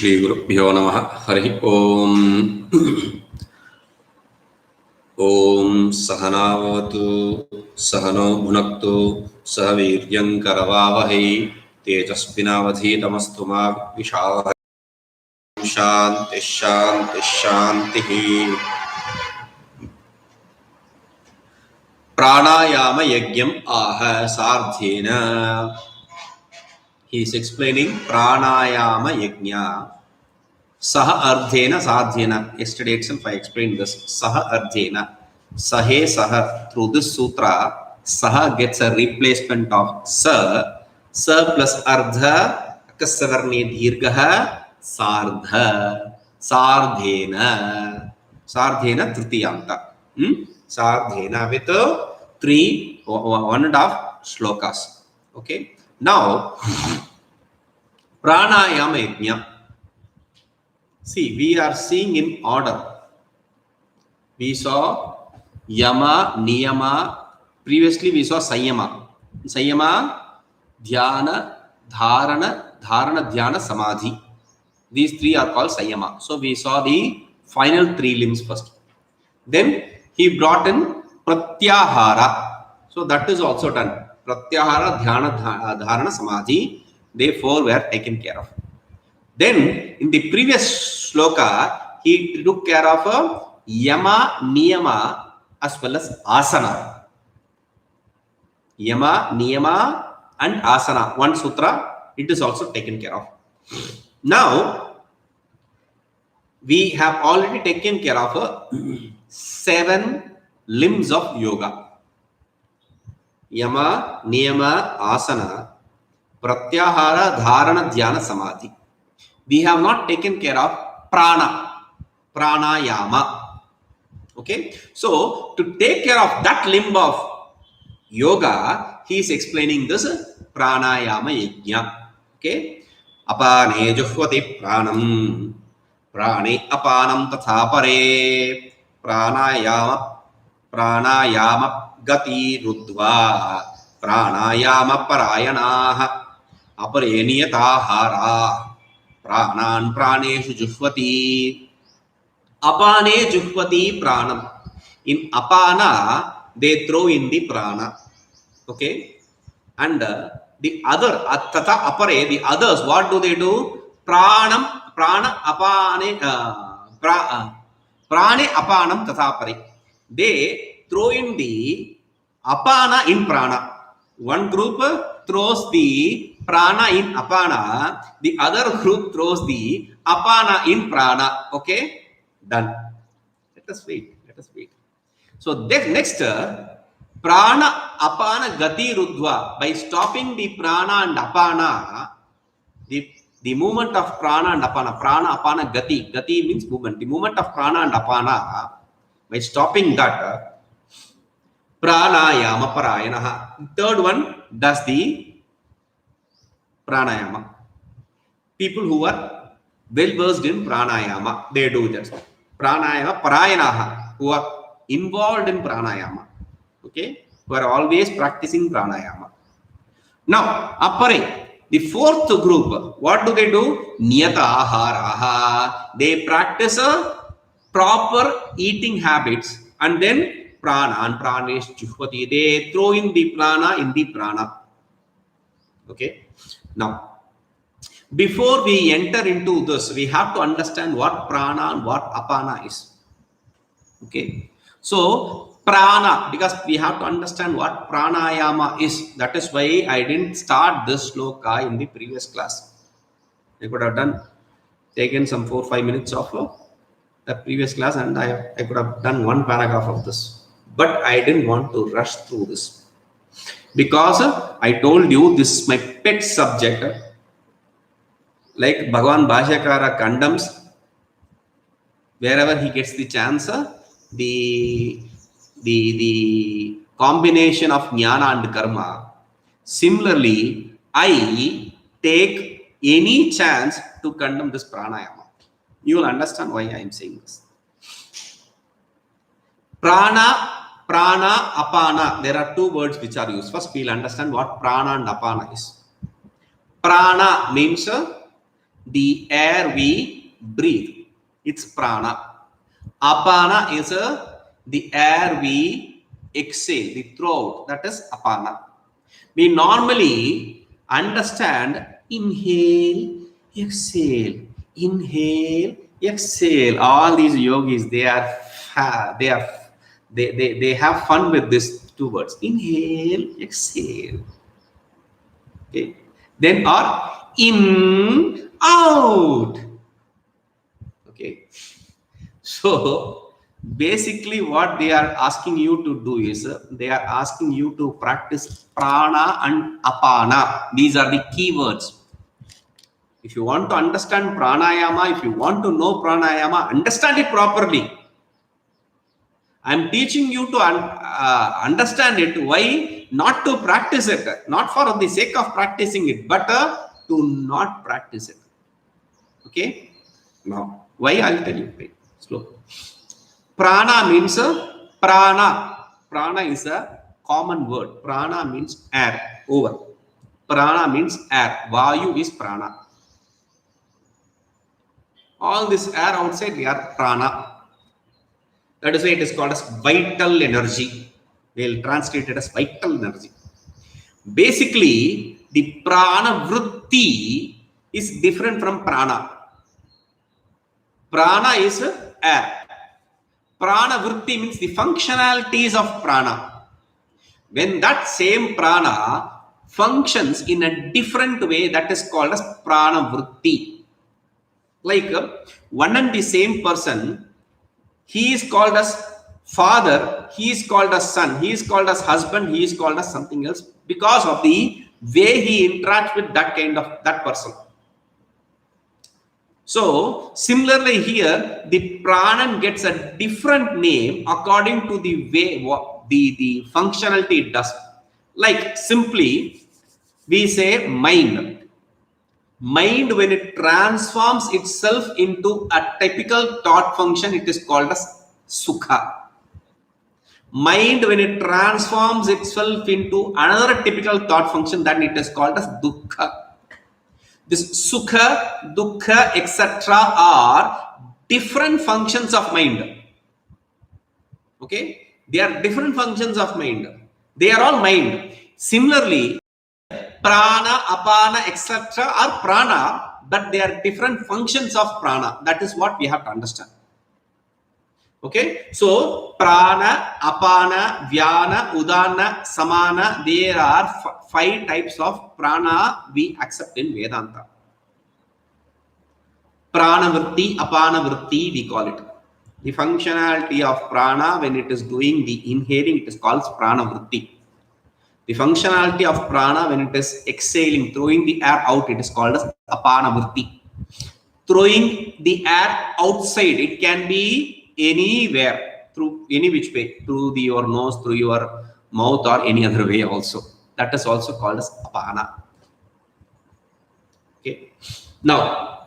श्री गुरुभ्यो नमः। हरि ओम। ओम सहनावतु सहनो भुनक्तु सह वीर्यं करवावहै तेजस्विनावधीतमस्तु मा विद्विषावहै। शांति शांति शांति। प्राणायाम यज्ञम आह सार्धेन. He is explaining pranayama yajna. Saha ardhena sadhyena. Yesterday itself I explained this. Saha ardhena. Sahe saha. Through this sutra, saha gets a replacement of sa. Sa plus ardha. Akasavarne dirgha. Sardha. Sardhena. Sardhena tritiyanta. Sardhena with one and a half shlokas. Okay. Now, pranayama yajna. See, we are seeing in order. We saw yama, niyama. Previously, we saw sanyama. Sanyama, dhyana, dharana, dhyana, samadhi. These three are called sanyama. So, we saw the final three limbs first. Then, he brought in pratyahara. So, that is also done. Pratyahara, dhyana, dharana, samadhi. They four were taken care of. Then, in the previous shloka, he took care of yama, niyama, as well as asana. Yama, niyama, and asana. One sutra, it is also taken care of. Now, we have already taken care of 7 limbs of yoga. Yama, niyama, asana, pratyahara, dharana, dhyana, samadhi. We have not taken care of pranayama. Okay. So, to take care of that limb of yoga, he is explaining this pranayama yajna. Okay. Apane juhvati pranam. Prane apanam tatha pare. Pranayama gati rudva. Pranayama parayanaha. Apare niyatahara. Pranan praneshu juhvati. Apane juhvati pranam. In apana, they throw in the prana. Okay. And the other, tata apare, the others, what do they do? Prana apane, prane apanam tata apare. They throw in the apana in prana. One group throws the prana in apana, the other group throws the apana in prana. Okay, done. Let us wait. So next, prana apana gati rudva. By stopping the prana and apana, the movement of prana and apana, prana apana gati means movement. The movement of prana and apana, by stopping that, pranayama parayanaha. Third one does the pranayama. People who are well versed in pranayama, they do that. Pranayama parayanaha, who are involved in pranayama. Okay, who are always practicing pranayama. Now, apare, the fourth group, what do? Niyata aharaha. They practice proper eating habits, and then prana and pranesh juhvati. They throw in the prana in the prana. Okay. Now, before we enter into this, we have to understand what prana and what apana is. Okay. So, prana, because we have to understand what pranayama is. That is why I didn't start this shloka in the previous class. I could have taken some 4-5 minutes of the previous class, and I could have done one paragraph of this. But I didn't want to rush through this. Because I told you this is my pet subject. Like Bhagavan Bhashyakara condemns wherever he gets the chance, the combination of jnana and karma. Similarly, I take any chance to condemn this pranayama. You will understand why I am saying this. Prana, apana. There are 2 words which are used. First, we will understand what prana and apana is. Prana means the air we breathe. It's prana. Apana is the air we exhale, the throat. That is apana. We normally understand inhale, exhale, inhale, exhale. All these yogis, they have fun with these two words. Inhale, exhale. Okay. Then or in, out. Okay. So basically what they are asking you to do is they are asking you to practice prana and apana. These are the keywords. If you want to understand pranayama, if you want to know pranayama, understand it properly. I am teaching you to understand it. Why not to practice it? Not for the sake of practicing it, but to not practice it. Okay? Now, why? I'll tell you. Wait, slow. Prana means prana. Prana is a common word. Prana means air. Over. Prana means air. Vayu is prana. All this air outside, they are prana. That is why it is called as vital energy. They will translate it as vital energy. Basically, the prana vritti is different from prana. Prana is air. Prana vritti means the functionalities of prana. When that same prana functions in a different way, that is called as prana vritti. Like one and the same person, he is called as father, he is called as son, he is called as husband, he is called as something else because of the way he interacts with that person. So similarly here, the pranam gets a different name according to the way the functionality it does. Like simply we say mind. Mind, when it transforms itself into a typical thought function, it is called as sukha. Mind, when it transforms itself into another typical thought function, then it is called as dukkha. This sukha, dukkha, etc. are different functions of mind. Okay? They are different functions of mind. They are all mind. Similarly, prana, apana, etc. are prana, but they are different functions of prana. That is what we have to understand. Okay, so prana, apana, vyana, udana, samana, there are 5 types of prana we accept in Vedanta. Prana vritti, apana vritti, we call it. The functionality of prana, when it is doing the inhaling, it is called prana vritti. The functionality of prana, when it is exhaling, throwing the air out, it is called as apana vritti. Throwing the air outside, it can be anywhere, through any which way, through your nose, through your mouth, or any other way also. That is also called as apana. Okay. Now,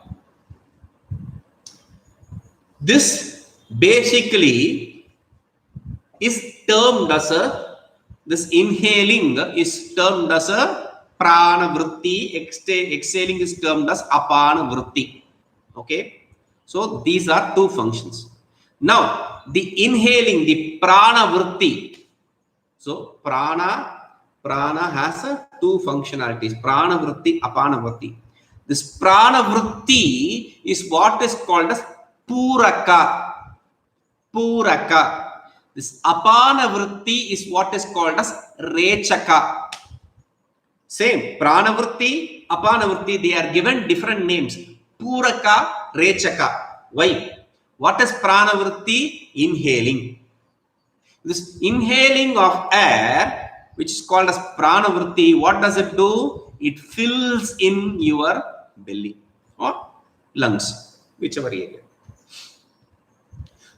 this basically is termed as this inhaling is termed as a prana vritti, exhaling is termed as apana vritti. Okay, so these are 2 functions. Now, the inhaling, the prana vritti. So, prana has 2 functionalities, prana vritti, apana vritti. This prana vritti is what is called as puraka. Puraka. This apana vritti is what is called as rechaka. Same, prana vritti, apana vritti, they are given different names. Puraka, rechaka. Why? What is prana vritti? Inhaling. This inhaling of air, which is called as prana vritti, what does it do? It fills in your belly or lungs, whichever area.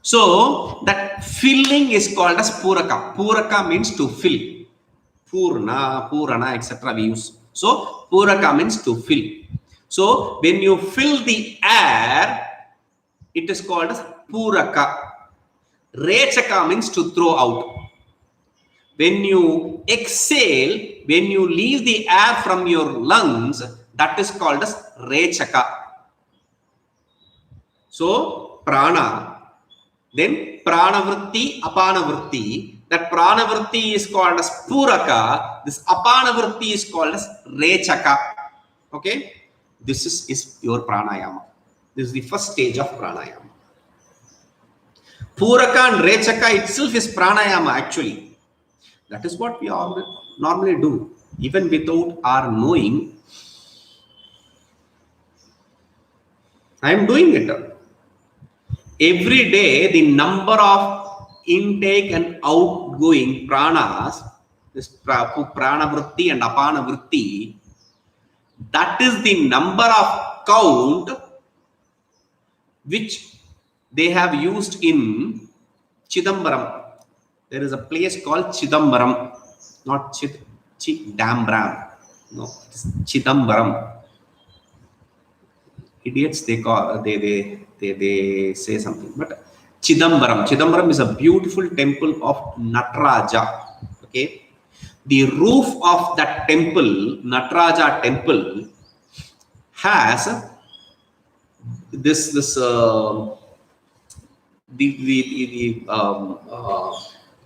So that filling is called as puraka. Puraka means to fill. Purna, purana, etc. we use. So puraka means to fill. So when you fill the air, it is called as puraka. Rechaka means to throw out. When you exhale, when you leave the air from your lungs, that is called as rechaka. So prana, then pranavritti, apanavritti. That pranavritti is called as puraka. This apanavritti is called as rechaka. Okay, this is your pranayama. This is the first stage of pranayama. Puraka and rechaka itself is pranayama actually. That is what we all normally do, even without our knowing. I am doing it. Every day, the number of intake and outgoing pranas, this prana vritti and apana vritti, that is the number of count which they have used in Chidambaram. There is a place called Chidambaram, not Chidambaram. No, it's Chidambaram. Idiots, they say something, but Chidambaram is a beautiful temple of Nataraja. Okay, the roof of that temple, Nataraja temple, has this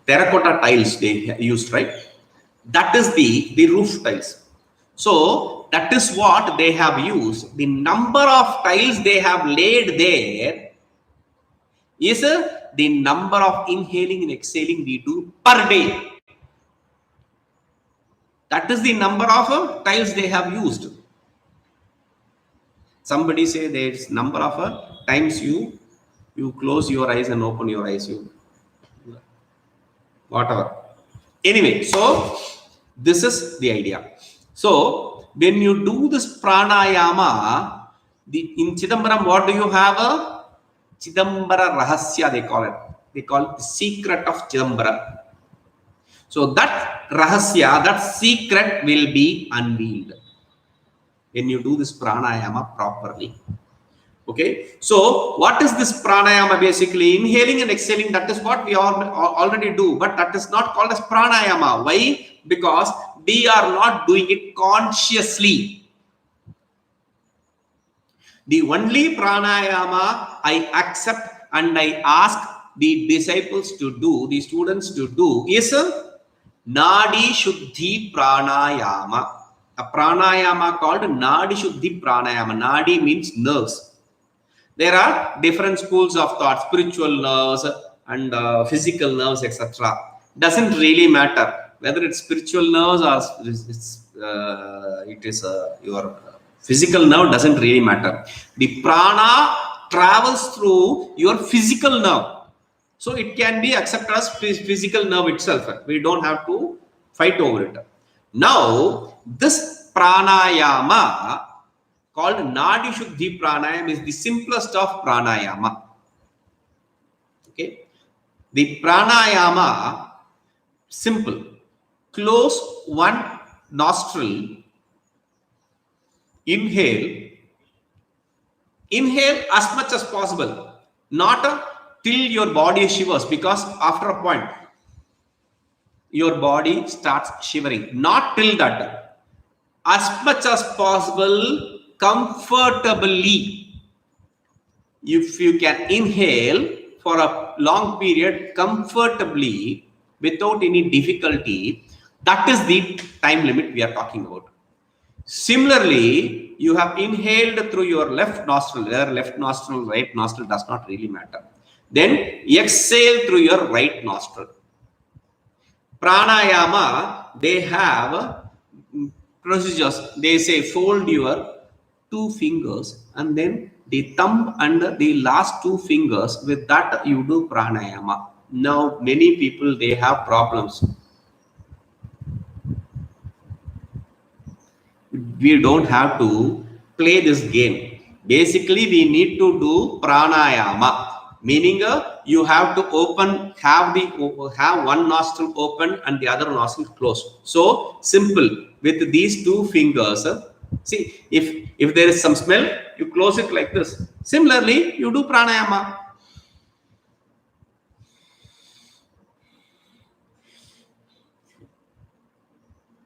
terracotta tiles they used, right? That is the roof tiles. So that is what they have used. The number of tiles they have laid there is the number of inhaling and exhaling we do per day. That is the number of tiles they have used. Somebody say there's number of times you close your eyes and open your eyes, whatever. Anyway, so this is the idea. So when you do this pranayama, in Chidambaram, what do you have? Chidambara Rahasya, they call it. They call it the secret of Chidambara. So that Rahasya, that secret will be unveiled when you do this pranayama properly. Okay, so what is this pranayama? Basically, inhaling and exhaling, that is what we already do, but that is not called as pranayama. Why? Because we are not doing it consciously. The only pranayama I accept and I ask the disciples to do, the students to do, is Nadi Shuddhi Pranayama. A pranayama called Nadi Shuddhi Pranayama. Nadi means nerves. There are different schools of thought, spiritual nerves and physical nerves, etc. Doesn't really matter whether it's spiritual nerves or it is your physical nerve, doesn't really matter. The prana travels through your physical nerve. So it can be accepted as physical nerve itself. We don't have to fight over it. Now, this pranayama called Nadi Shuddhi Pranayama is the simplest of pranayama. Okay, the pranayama, simple. Close one nostril, inhale as much as possible, not till your body shivers, because after a point your body starts shivering. Not till that, as much as possible, comfortably. If you can inhale for a long period comfortably without any difficulty, that is the time limit we are talking about. Similarly, you have inhaled through your left nostril, whether left nostril, right nostril, does not really matter. Then exhale through your right nostril. Pranayama, they have procedures. They say fold your two fingers and then the thumb and the last two fingers, with that you do pranayama. Now many people, they have problems. We don't have to play this game. Basically, we need to do pranayama, meaning you have to have one nostril open and the other nostril closed. So simple. With these two fingers, see, if there is some smell, you close it like this. Similarly, you do pranayama.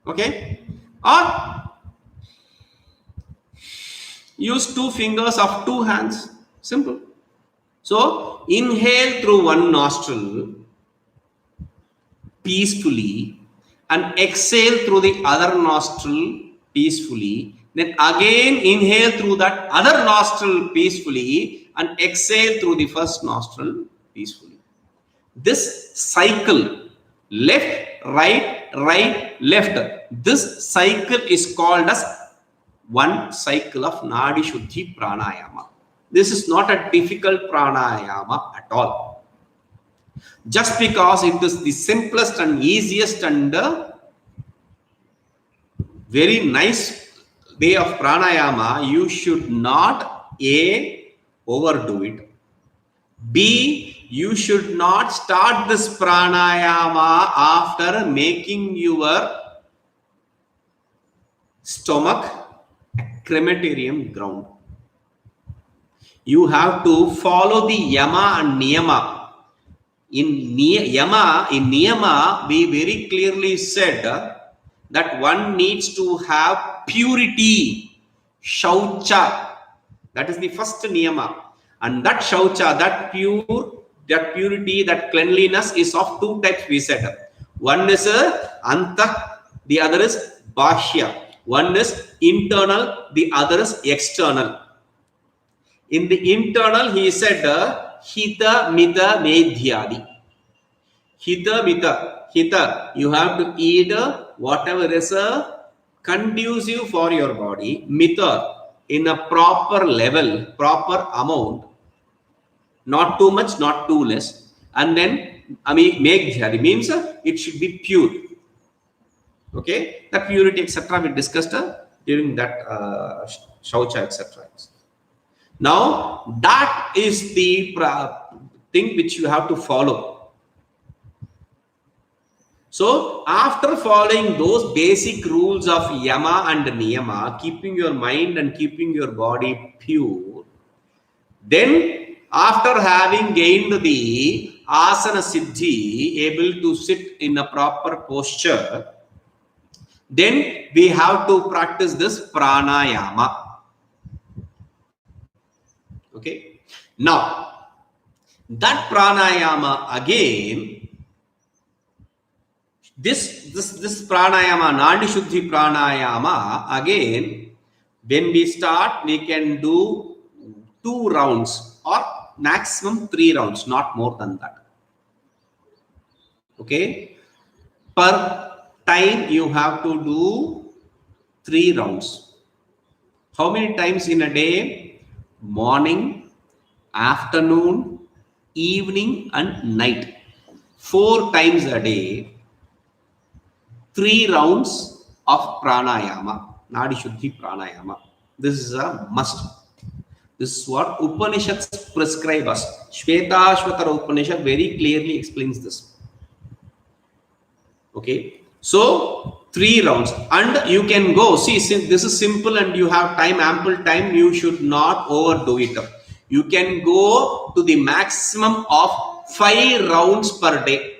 Okay, or use two fingers of two hands. Simple. So inhale through one nostril peacefully and exhale through the other nostril peacefully. Then again inhale through that other nostril peacefully and exhale through the first nostril peacefully. This cycle, left, right, right, left, this cycle is called as one cycle of Nadi Shuddhi Pranayama. This is not a difficult pranayama at all. Just because it is the simplest and easiest and very nice way of pranayama, you should not A, overdo it. B, you should not start this pranayama after making your stomach a crematorium ground. You have to follow the yama and niyama. In niyama, we very clearly said that one needs to have purity, shaucha. That is the first niyama. And that shaucha, that purity, that cleanliness is of two types, we said. One is antah, the other is bhashya. One is internal, the other is external. In the internal, he said, hita, mita, medhyadi. Hita, mita. Hita, you have to eat whatever is conducive for your body. Mita, in a proper level, proper amount. Not too much, not too less. And then, medhyadi means it should be pure. Okay? That purity, etc. we discussed during that shaucha, etc. Now, that is the thing which you have to follow. So, after following those basic rules of yama and niyama, keeping your mind and keeping your body pure, then after having gained the asana siddhi, able to sit in a proper posture, then we have to practice this pranayama. Okay. Now, that pranayama again, this pranayama, Nadi Shuddhi pranayama, again, when we start, we can do 2 rounds or maximum 3 rounds, not more than that. Okay. Per time, you have to do 3 rounds. How many times in a day? Morning, afternoon, evening, and night. 4 times a day, 3 rounds of pranayama, Nadi Shuddhi pranayama. This is a must. This is what Upanishads prescribe us. Shvetashvatara Upanishad very clearly explains this. Okay. So, 3 rounds. And you can go. See, since this is simple and you have time, ample time, you should not overdo it. You can go to the maximum of 5 rounds per day.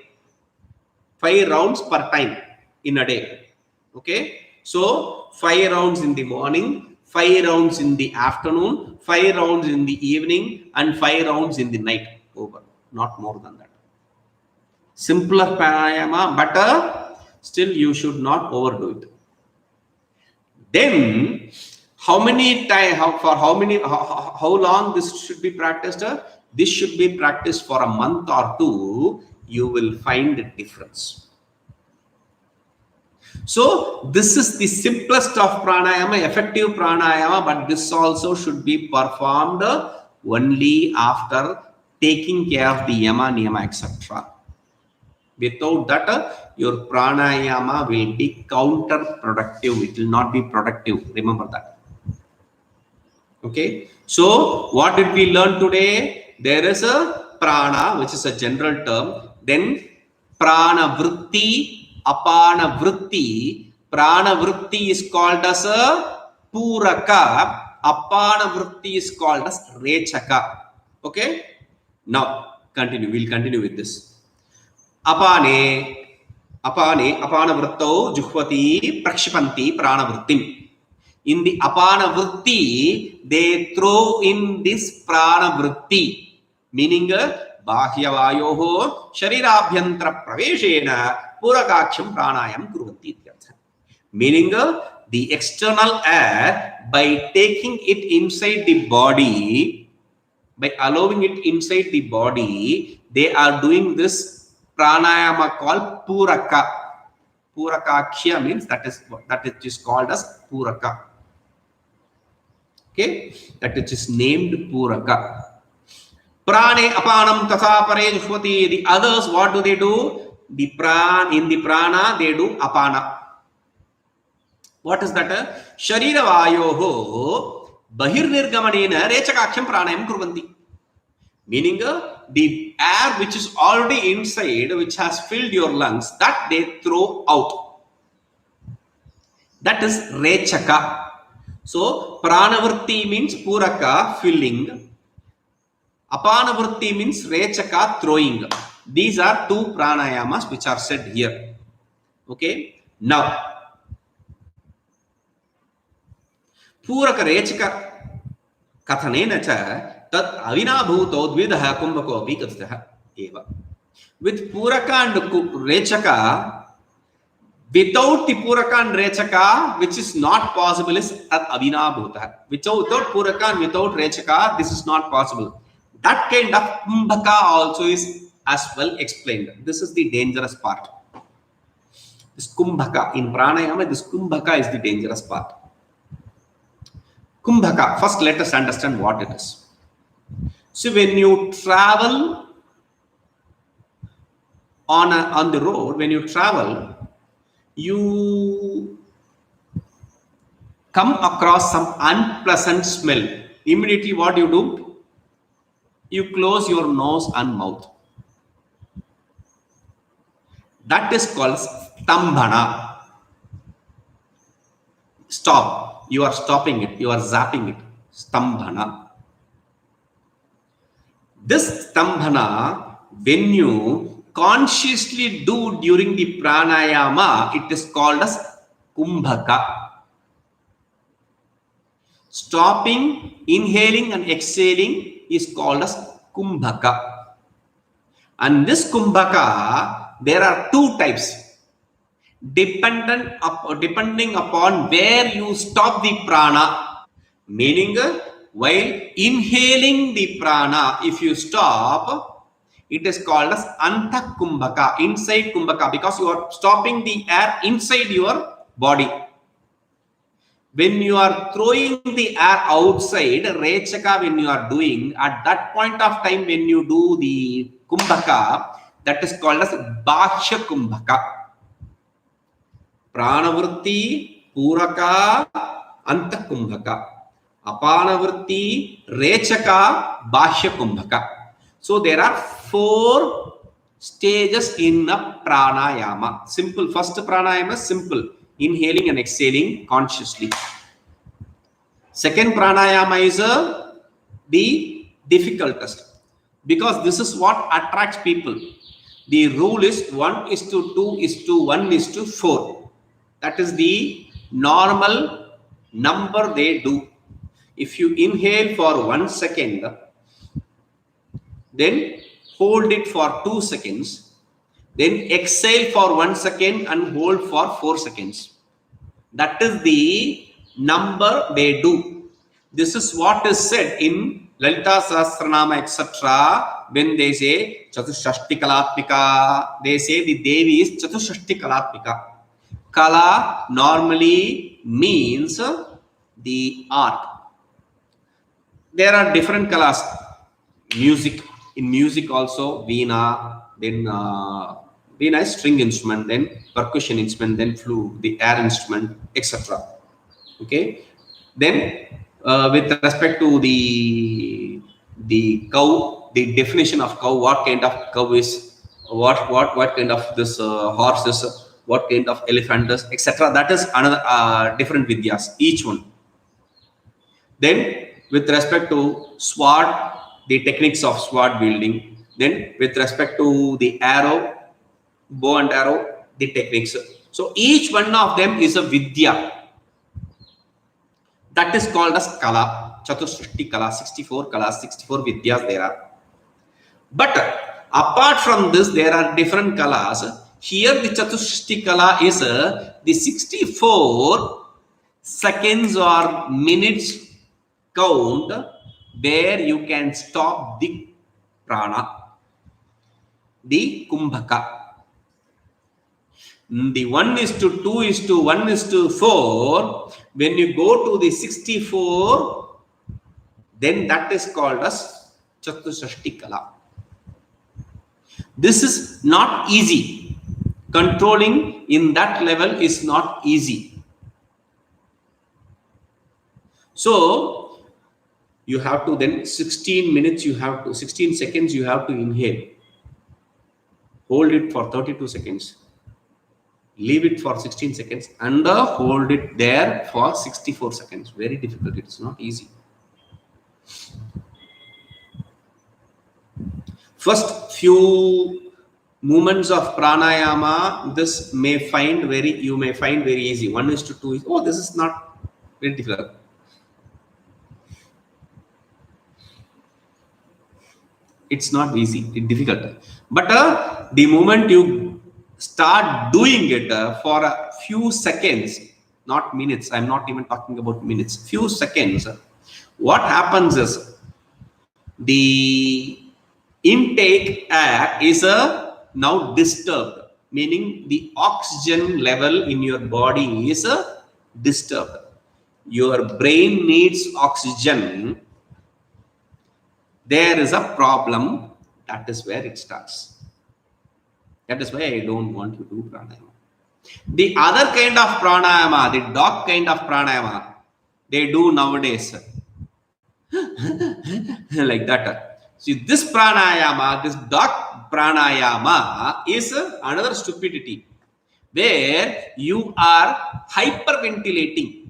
5 rounds per time in a day. Okay. So, 5 rounds in the morning, 5 rounds in the afternoon, 5 rounds in the evening, and 5 rounds in the night. Over. Not more than that. Simpler pranayama, but still you should not overdo it. Then, how long this should be practiced? This should be practiced for a month or 2. You will find a difference. So, this is the simplest of pranayama, effective pranayama, but this also should be performed only after taking care of the yama, niyama, etc. Without that, your pranayama will be counterproductive. It will not be productive. Remember that. Okay. So, what did we learn today? There is a prana, which is a general term. Then, prana vritti, apana vritti. Prana vritti is called as a puraka. Apana vritti is called as rechaka. Okay. Now, continue. We'll continue with this. Apane apana vrittau juhvati prakshipanti prana vrittim. In the apana vritti, they throw in this prana vritti. meaning bahyavayoho sharirabhyantara praveshena purakaksham pranayam kurvanti ityartha. Meaning the external air, by taking it inside the body, by allowing it inside the body, they are doing this pranayama called puraka. Purakaksha means that it is called as puraka. Okay, that it is named puraka. Prane apanam tatha pare juhvati. The others, what do they do? The in the prana they do apana. What is that? Sharira vayoho bahirnirgamanena rechakaksham pranayam kurvanti. Meaning the air which is already inside, which has filled your lungs, that they throw out. That is rechaka. So pranavritti means puraka, filling. Apanavritti means rechaka, throwing. These are two pranayamas which are said here. Okay. Now puraka rechaka kathanena cha tat avinabhuto dvidaha kumbhako api kathitah eva. With puraka and rechaka, without the puraka and rechaka, which is not possible, is tat avinabhuta. Without puraka and without rechaka, this is not possible. That kind of kumbhaka also is as well explained. This is the dangerous part. This kumbhaka in pranayama, this kumbhaka is the dangerous part. Kumbhaka, first let us understand what it is. So when you travel on the road, when you travel, you come across some unpleasant smell. Immediately what you do? You close your nose and mouth. That is called stambhana. Stop. You are stopping it. You are zapping it. Stambhana. This stambhana, when you consciously do during the pranayama, it is called as kumbhaka. Stopping, inhaling and exhaling is called as kumbhaka. And this kumbhaka, there are two types. Depending upon where you stop the prana. Meaning, while inhaling the prana, if you stop, it is called as anta kumbhaka, inside kumbhaka, because you are stopping the air inside your body. When you are throwing the air outside, rechaka, when you are doing, at that point of time when you do the kumbhaka, that is called as bhashya kumbhaka. Pranavritti, puraka, anta kumbhaka. Apanavritti, rechaka, bhashya kumbhaka. So there are 4 stages in a pranayama. Simple. First pranayama is simple. Inhaling and exhaling consciously. Second pranayama is the difficultest, because this is what attracts people. The rule is 1:2:1:4. That is the normal number they do. If you inhale for 1 second, then hold it for 2 seconds, then exhale for 1 second and hold for 4 seconds. That is the number they do. This is what is said in Lalita Sahasranama, etc. When they say Chatushashti Kalatmika, they say the Devi is Chatushashti Kalatmika. Kala normally means the art. There are different kalas. Music. In music also, veena, then veena is string instrument, then percussion instrument, then flute, the air instrument, etc. Okay. Then with respect to the cow, the definition of cow, what kind of cow is, what kind of this horse is, what kind of elephant is, etc. That is another different vidyas, each one. Then with respect to sword, the techniques of sword wielding. Then with respect to the arrow, bow and arrow, the techniques. So each one of them is a vidya. That is called as kala. Chatusrishti kala, 64 kalas, 64 vidyas there are. But apart from this, there are different kalas. Here the Chatushti kala is the 64 seconds or minutes count where you can stop the prana, the kumbhaka. The 1:2:1:4, when you go to the 64, then that is called as Chatushti kala. This is not easy. Controlling in that level is not easy. So you have to then 16 minutes, 16 seconds you have to inhale. Hold it for 32 seconds. Leave it for 16 seconds and hold it there for 64 seconds. Very difficult. It's not easy. First few movements of pranayama, this you may find very easy. 1:2 is, oh, this is not very difficult. It's not easy, it's difficult. But the moment you start doing it for a few seconds, not minutes, I'm not even talking about minutes, few seconds, what happens is the intake air is now disturbed, meaning the oxygen level in your body is disturbed. Your brain needs oxygen. There is a problem. That is where it starts. That is why I don't want you to do pranayama. The other kind of pranayama, the dog kind of pranayama, they do nowadays. Like that. See, this pranayama, this dog pranayama is another stupidity where you are hyperventilating.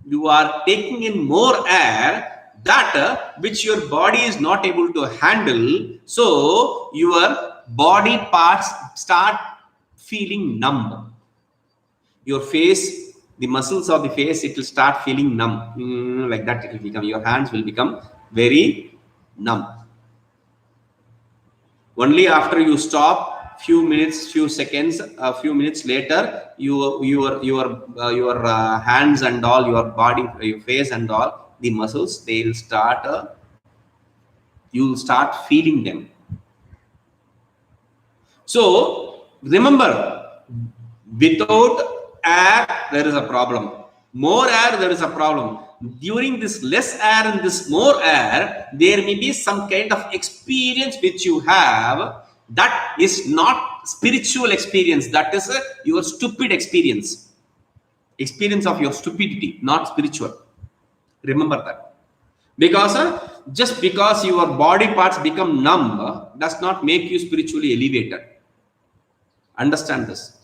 You are taking in more air that which your body is not able to handle. So your body parts start feeling numb. Your face, the muscles of the face, it will start feeling numb. Like that it will become, your hands will become very numb. Only after you stop, few minutes, few seconds, a few minutes later, your hands and all, your body, your face and all, the muscles, they will start, you will start feeling them. So remember, without air, there is a problem. More air, there is a problem. During this less air and this more air, there may be some kind of experience which you have that is not spiritual experience. That is your stupid experience. Experience of your stupidity, not spiritual. Remember that. Because just because your body parts become numb does not make you spiritually elevated. Understand this.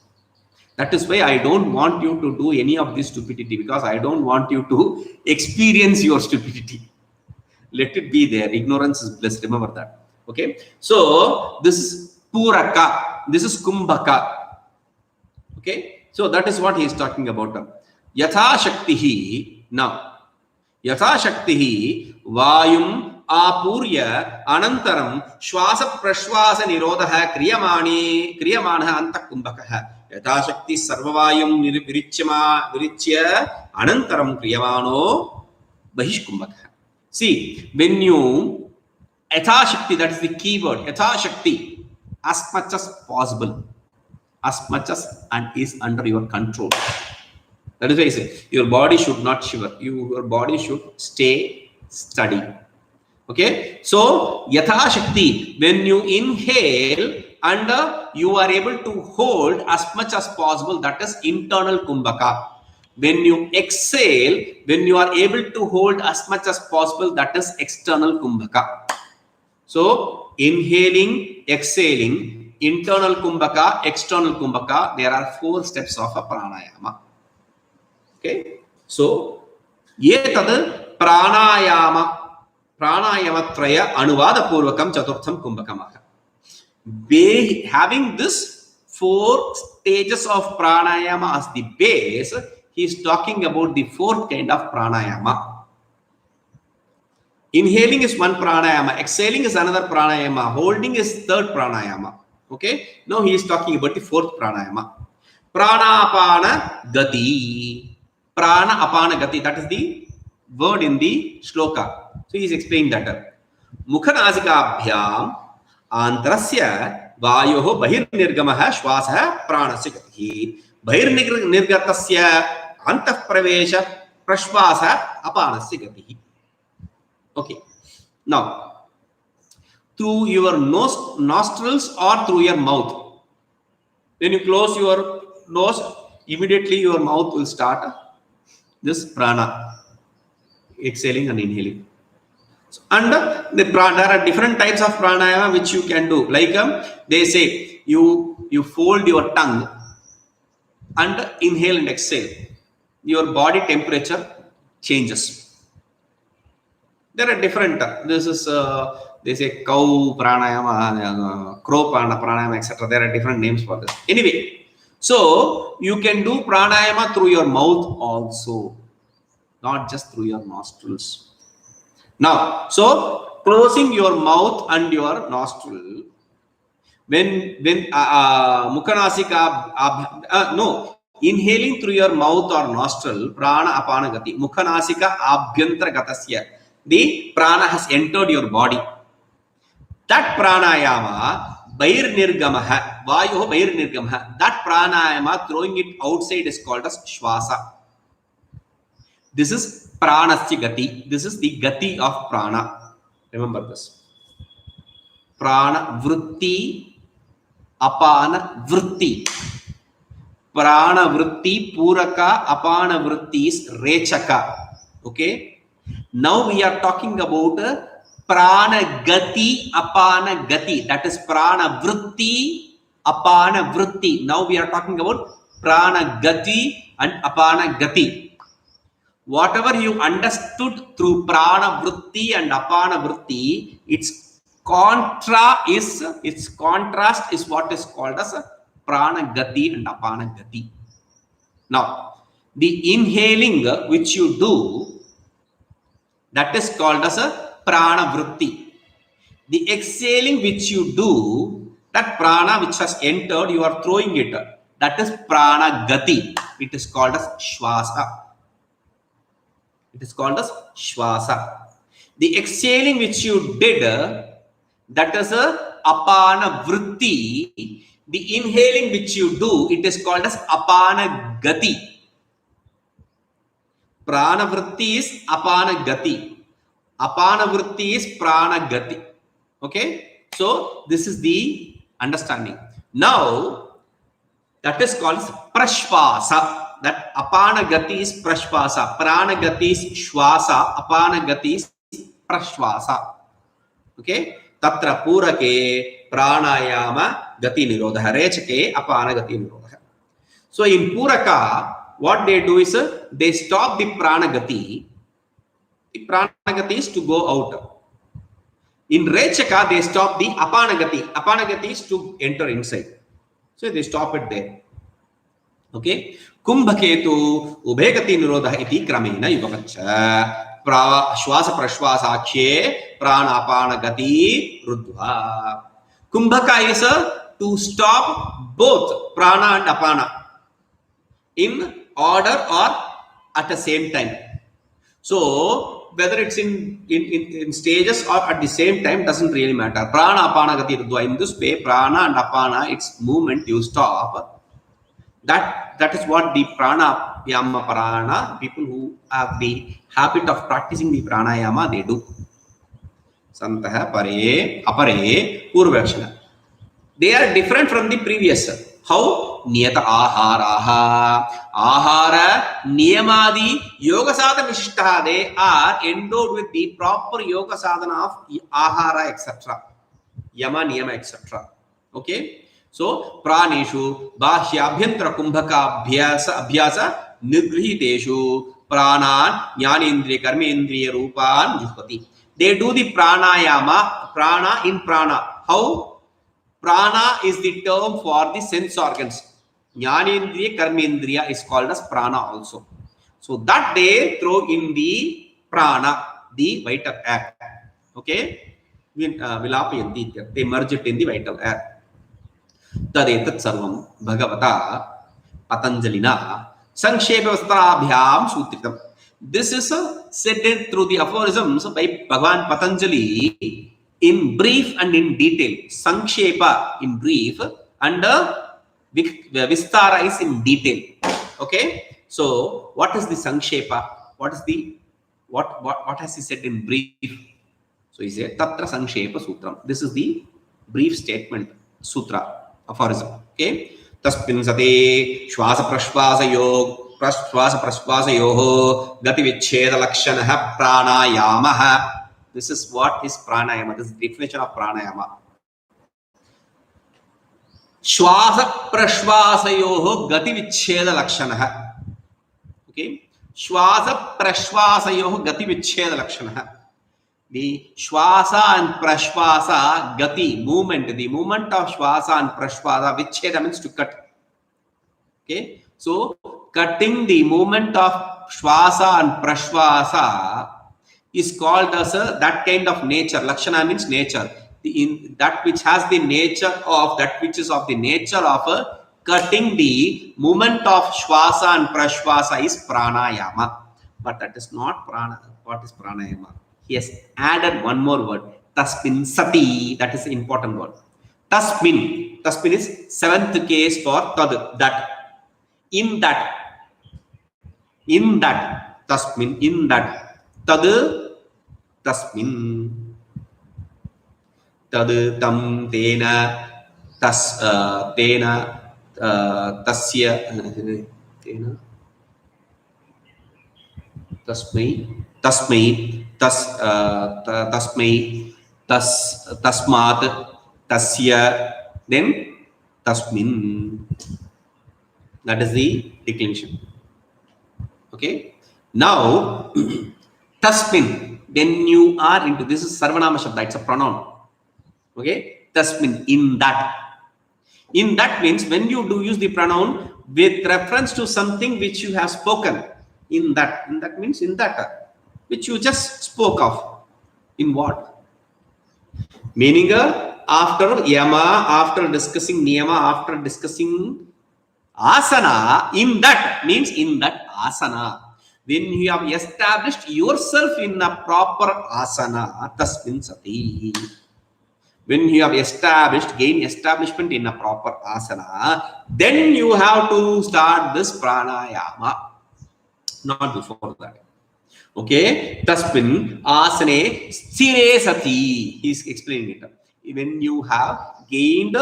That is why I don't want you to do any of this stupidity, because I don't want you to experience your stupidity. Let it be there. Ignorance is bliss. Remember that. Okay. So this is Puraka. This is Kumbhaka. Okay. So that is what he is talking about. Yatha Shaktihi. Now, Yatha Shaktihi Vayum Apurya Anantaram Shwasa Prashwasa Nirodha Kriyamana Anta Kumbhaka. Yatashakti Sarvavayam Virichya Anantaram Kriyamano Bahishkumbhaka. See, when you Yatashakti, that is the key word, Yatashakti, as much as possible, as much as and is under your control. That is why I say your body should not shiver, your body should stay steady. Okay, so Yatashakti, when you inhale and you are able to hold as much as possible, that is internal kumbhaka. When you exhale, when you are able to hold as much as possible, that is external kumbhaka. So inhaling, exhaling, internal kumbhaka, external kumbhaka, there are 4 steps of a pranayama. Okay, so yetad pranayama Traya Anuvada Purvakam Chaturtham Kumbhakamaha. Having this 4 stages of pranayama as the base, he is talking about the 4th kind of pranayama. Inhaling is one pranayama, exhaling is another pranayama, holding is third pranayama. Okay, now he is talking about the fourth pranayama. Prana apana gati. Prana apana gati, that is the word in the shloka. So he is explaining that. Mukhanasika antarasya vayoho bahirnirgamah shwasah pranasya gatihi. Bahirnirgatasya antah pravesha prashvasa apanasya gatihi. Okay. Now, through your nostrils or through your mouth. When you close your nose, immediately your mouth will start this prana, exhaling and inhaling. So, and there are different types of pranayama which you can do. Like they say, you fold your tongue and inhale and exhale. Your body temperature changes. There are different. This is they say cow pranayama, crow pranayama, etc. There are different names for this. Anyway, so you can do pranayama through your mouth also, not just through your nostrils. Now, so closing your mouth and your nostril, when mukhanasika no, inhaling through your mouth or nostril, prana apana gati, mukhanasika abhyantara gatasya, the prana has entered your body. That pranayama, bahirnirgamah, vayoho bahirnirgamah, that pranayama, throwing it outside is called as shwasa. This is pranasya gati. This is the gati of prana. Remember this. Prana vritti, apana vritti. Prana vritti, puraka, apana vritti is rechaka. Okay. Now we are talking about prana gati, apana gati. That is prana vritti, apana vritti. Now we are talking about prana gati and apana gati. Whatever you understood through prana vritti and apana vritti, its contrast is what is called as prana gati and apana gati. Now, the inhaling which you do, that is called as a prana vritti. The exhaling which you do, that prana which has entered, you are throwing it. That is prana gati. It is called as shwasa. It is called as shwasa. The exhaling which you did, that is a apana vritti. The inhaling which you do, it is called as apana gati. Prana vritti is apana gati. Apana vritti is prana gati. Okay. So this is the understanding. Now that is called prashvasa. That apana gati is prashvasa, prana gati is shwasa, apana gati is prashvasa. Okay. Tatra purake pranayama gati nirodha, rechake apana gati nirodha. So in puraka, what they do is they stop the prana gati. The prana gati is to go out. In rechaka, they stop the apana gati. Apana gati is to enter inside. So they stop it there. Okay. Kumbhaketu ubhegati nirodha iti kramena yugamacha shwasa prashwasakshe pranapana gati rudva. Kumbhaka is to stop both prana and apana in order or at the same time. So whether it's in stages or at the same time doesn't really matter. Prana apana gati rudva. In this way, prana and apana, its movement you stop. That is what the pranayama parana, people who have the habit of practicing the pranayama, they do. Santaha pare apare purvakshana. They are different from the previous. How? Niyata aharaha. Ahara, niyamadi, yoga sadhana vishishtaha. They are endowed with the proper yoga sadhana of ahara, etc. Yama, niyama, etc. Okay. So, praneshu bahyabhyantara kumbhaka abhyasa nigrihiteshu pranan jnanendriya karmendriya rupan juhvati. They do the pranayama, prana in prana. How? Prana is the term for the sense organs. Jnanendriya karmendriya is called as prana also. So, that they throw in the prana. the vital air. Okay, vilapayanti, they merge it in the vital air. Tadetat sarvam bhagavata patanjalina sankshepa sutritam. This is said through the aphorisms by Bhagavan Patanjali in brief and in detail. Sankshepa in brief and Vistara is in detail. Okay, so what is the Sankshepa? What is the what has he said in brief? So he said Tatra Sankshepa Sutram. This is the brief statement sutra aphorism. Okay, Tasmin Sate Shwasa Prashvasa Yog Prashvasa Prashvasayoho Gati Vicheda Lakshanaha Pranayamaha. This is what is pranayama. This is the definition of pranayama. Shwasa Prashvasayoho Gati Vicheda Lakshanaha. Okay, Shwasa Prashvasayoho Gati Vicheda Lakshanaha. The Shwasa and Prashvasa Gati movement, the movement of Shwasa and Prashvasa, Vicheda means to cut. Okay, so cutting the movement of Shwasa and Prashvasa is called as that kind of nature. Lakshana means nature. That which has the nature of, that which is of the nature of cutting the movement of Shwasa and Prashvasa is pranayama. But that is not prana. What is pranayama? He has added one more word. Tasmin sati. That is the important word. Tasmin. Tasmin is seventh case for tad, that. In that. In that. Tasmin. In that. Tad. Tasmin. Tad tam tena. Tas tena. Tasya. Tena. Tasmai. Tasmai. Tasmai. Tasmat. Tasya. Then tasmin. That is the declension. Okay. Now, tasmin. When you are into, this is sarvanama shabda. It's a pronoun. Okay. Tasmin. In that. In that means when you do use the pronoun with reference to something which you have spoken. In that. In that means in that. Which you just spoke of. In what? Meaning after yama, after discussing niyama, after discussing asana, in that means in that asana. When you have established yourself in a proper asana, tasmin sati. When you have established, gain establishment in a proper asana, then you have to start this pranayama. Not before that. Okay, tasmin asane sthire sati. He is explaining it. When you have gained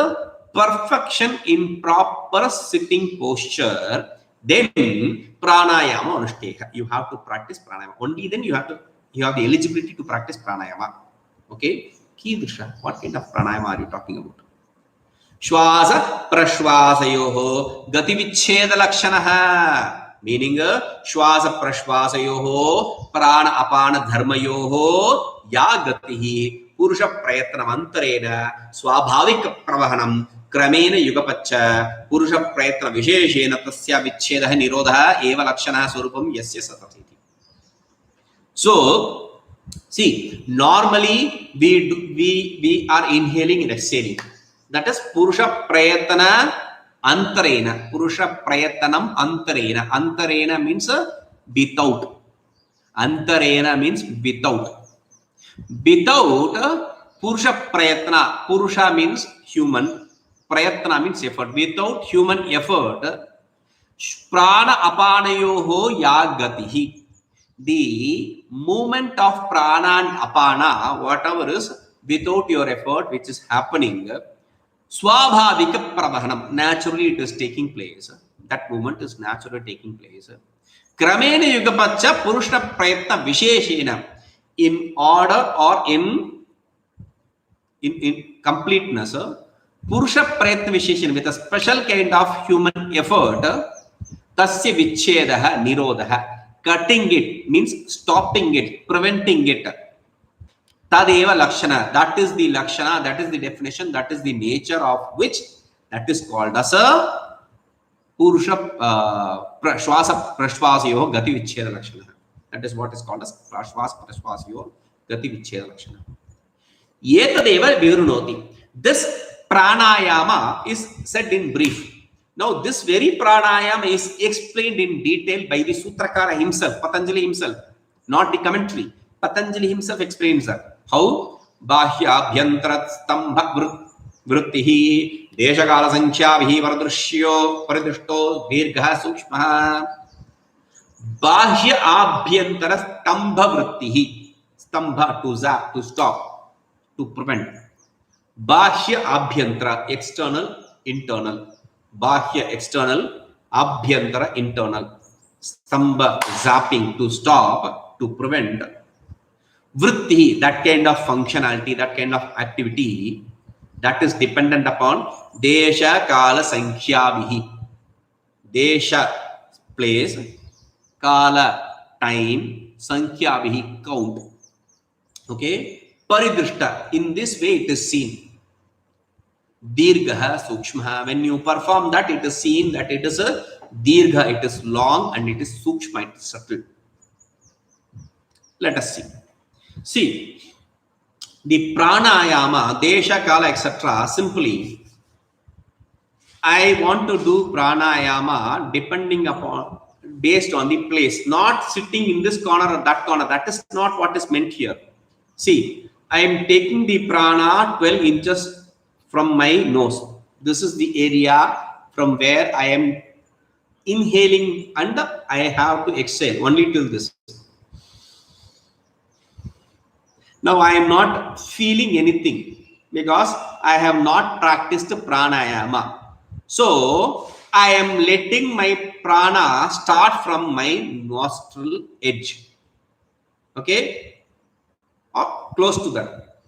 perfection in proper sitting posture, then pranayama anushteka. You have to practice pranayama. Only then you have the eligibility to practice pranayama. Okay, Kidrisha, what kind of pranayama are you talking about? Shwasa prashvasayoho gati vicheda lakshanaha. Meaning Shwasa Prashvasayoho Prana Apana Dharmayoho Ya Gatihi Purusha Prayatnam Antarena Swabhavika Pravahanam Kramena Yugapacha Purusha Prayatna Visheshena Tasya Vichedaha Nirodha Eva Lakshana Surupam Yasya Satatiti. So, see, normally we are inhaling and exhaling. That is Purusha Prayatna Antarena. Purusha Prayatanam Antarena. Antarena means without. Antarena means without. Without Purusha Prayatna. Purusha means human. Prayatna means effort. Without human effort, Prana Apanayoho Yagatihi. The movement of Prana and Apana, whatever is without your effort, which is happening, Swabhavika Pravahanam, naturally it is taking place. That movement is naturally taking place. Kramena Yugapacha Purusha Prayatna Visheshena, in order or in completeness, Purusha Prayatna Visheshena, with a special kind of human effort, Tasya Vichedaha Nirodha, cutting it means stopping it, preventing it. Tadeva Lakshana, that is the Lakshana, that is the definition, that is the nature of which that is called as a Purusha Shwasa Prashvasayoho Gati Vicheda Lakshana. That is what is called as prashwas prashwasyo gati vicheda lakshana. Etadeva virunoti. This pranayama is said in brief. Now, this very pranayama is explained in detail by the Sutrakara himself, Patanjali himself, not the commentary. Patanjali himself explains that. How? Bahya abhyantara stambha vrittihi deshakala sankhyavihi varadrushyo paridrushto dirgha sukshma. Bahya abhyantara stambha vrittihi. Stambha, to zap, to stop, to prevent. Bahya abhyantara, external, internal. Bahya, external, abhyantara, internal. Stambha, zapping, to stop, to prevent. Vritti, that kind of functionality, that kind of activity, that is dependent upon desha kala sankhyavihi. Desha, place, kala, time, sankhyavihi, count. Okay? Paridrishta, in this way it is seen. Dirgha sukshma, when you perform that, it is seen that it is a dirgha, it is long, and it is sukshma, it is subtle. Let us see. See, the pranayama, desha, kala, etc. Simply, I want to do pranayama depending upon, based on the place, not sitting in this corner or that corner. That is not what is meant here. See, I am taking the prana 12 inches from my nose. This is the area from where I am inhaling and I have to exhale only till this. Now I am not feeling anything because I have not practiced pranayama. So I am letting my prana start from my nostril edge. Okay? Or close to that.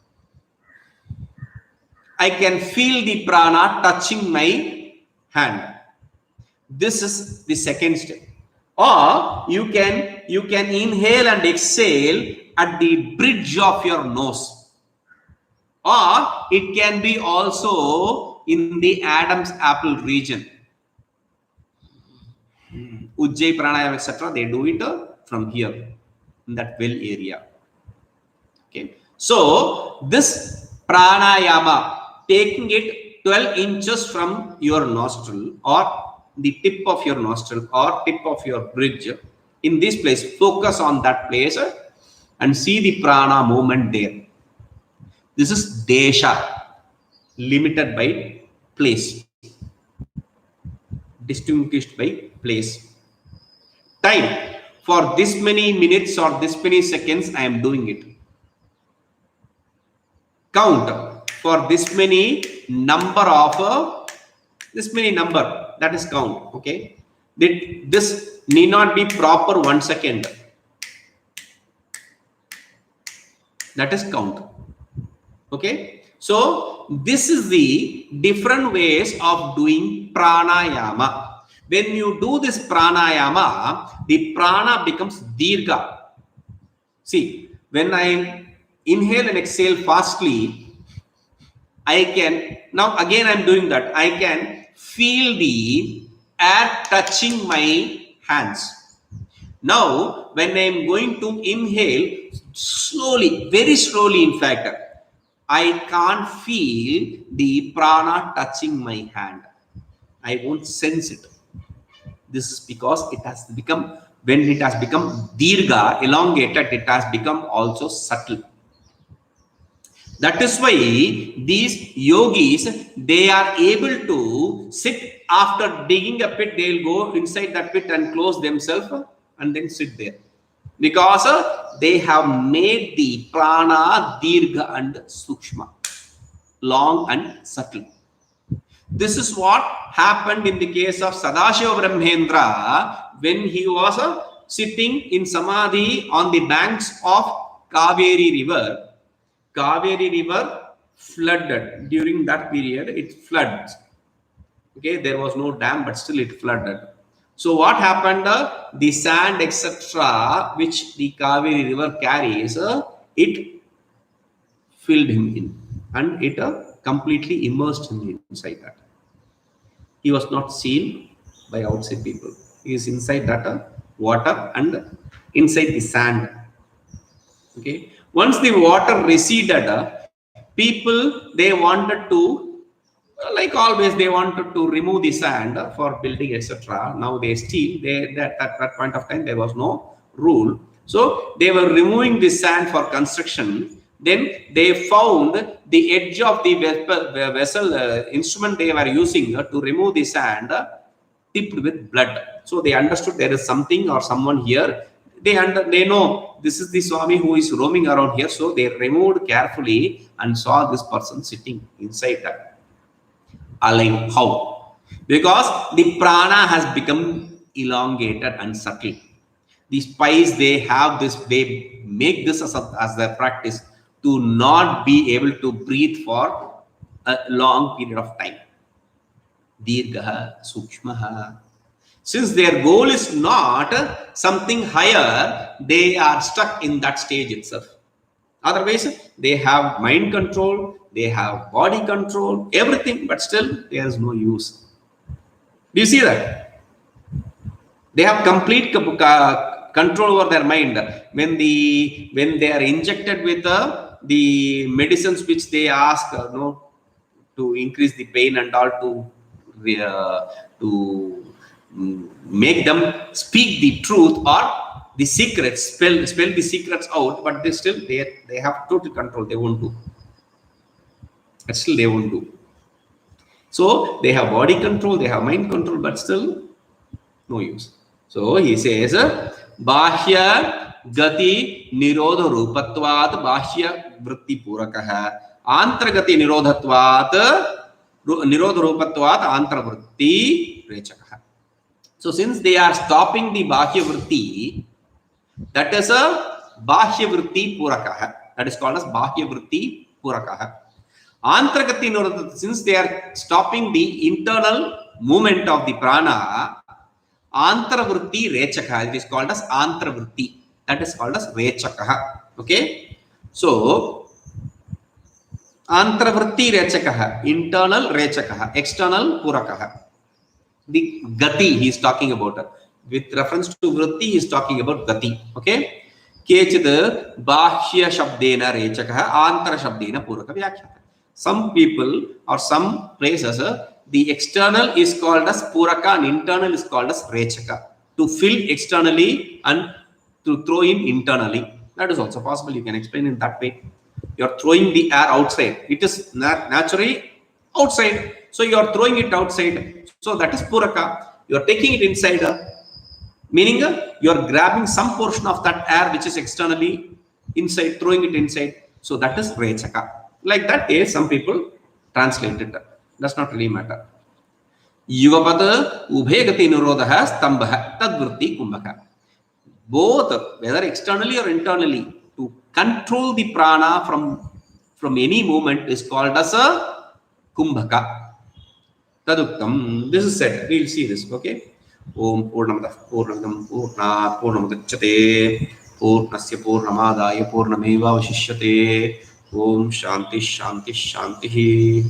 I can feel the prana touching my hand. This is the second step. Or you can inhale and exhale at the bridge of your nose. Or it can be also in the Adam's apple region. Ujjayi pranayama, etc. They do it from here, in that well area. Okay. So this pranayama, taking it 12 inches from your nostril or the tip of your nostril or tip of your bridge, in this place, focus on that place and see the prana movement there. This is desha, limited by place, distinguished by place. Time, for this many minutes or this many seconds I am doing it. Count, for this many number of that is count. Okay, this need not be proper 1 second. That is count. Okay, so this is the different ways of doing pranayama. When you do this pranayama, the prana becomes dirgha. See, when I inhale and exhale fastly, I can, now again I am doing that, I can feel the air touching my hands. Now, when I am going to inhale, slowly, very slowly in fact, I can't feel the prana touching my hand. I won't sense it. This is because it has become, when it has become dirgha, elongated, it has become also subtle. That is why these yogis, they are able to sit after digging a pit, they will go inside that pit and close themselves and then sit there. Because they have made the prana dirgha and sukshma, long and subtle. This is what happened in the case of Sadashiva Brahmendra when he was sitting in samadhi on the banks of Kaveri river. Kaveri river flooded. During that period, it floods. Okay, there was no dam, but still it flooded. So what happened? The sand, etc., which the Kaveri river carries, it filled him in, and it completely immersed him inside that. He was not seen by outside people. He is inside that water and inside the sand. Okay. Once the water receded, people, they wanted to, like always, they wanted to remove the sand for building, etc. Now they still, at that point of time, there was no rule. So they were removing the sand for construction. Then they found the edge of the vessel instrument they were using to remove the sand tipped with blood. So they understood there is something or someone here. They know this is the Swami who is roaming around here. So they removed carefully and saw this person sitting inside that. Alive. How? Because the prana has become elongated and subtle. The spies, they have this, they make this as their practice to not be able to breathe for a long period of time. Dirghaha, Sukshmaha. Since their goal is not something higher, they are stuck in that stage itself. Otherwise, they have mind control, they have body control, everything, but still there is no use. Do you see that? They have complete control over their mind. When they are injected with the medicines which they ask to increase the pain and all, to make them speak the truth or the secrets, spell the secrets out, but they have total control. They won't do. But still they won't do. So they have body control, they have mind control, but still no use. So he says, Bahya Gati Nirodha Rupatvat Bahya Vritti Purakaha Antragati Nirodhatvat Nirodha Rupatvat Antravritti Rechakaha. So since they are stopping the Bahya Vritti, that is a Bahya Vritti Purakaha. That is called as Bahya Vritti Purakaha. Antragati Nirodhatvat, since they are stopping the internal movement of the prana, Antravritti Rechakaha, it is called as Antravritti. That is called as Rechakaha. Okay. So Antravritti Rechakaha, internal Rechakaha, external Purakaha. The Gati he is talking about. With reference to Vritti, he is talking about Gati. Okay. Kechid Bahya Shabdena Rechakaha, Antara Shabdena Puraka Vyakhyata. Some people or some places, the external is called as Puraka and internal is called as Rechaka. To fill externally and to throw in internally. That is also possible. You can explain in that way. You are throwing the air outside. It is naturally outside. So you are throwing it outside. So that is Puraka. You are taking it inside. Meaning you are grabbing some portion of that air which is externally inside, throwing it inside. So that is Rechaka. Like that, some people translate it. Does not really matter. Yuvapad Ubhegati Nirodha Stambha Tadvritti Kumbhaka. Both, whether externally or internally, to control the prana from any movement is called as a Kumbhaka. Taduktam. This is said. We will see this. Okay. Om Purnamada Purnamam Purna Purnamadachate Purnasya Purnamadaya Purnameva Vashishyate. Om Shanti Shanti Shanti.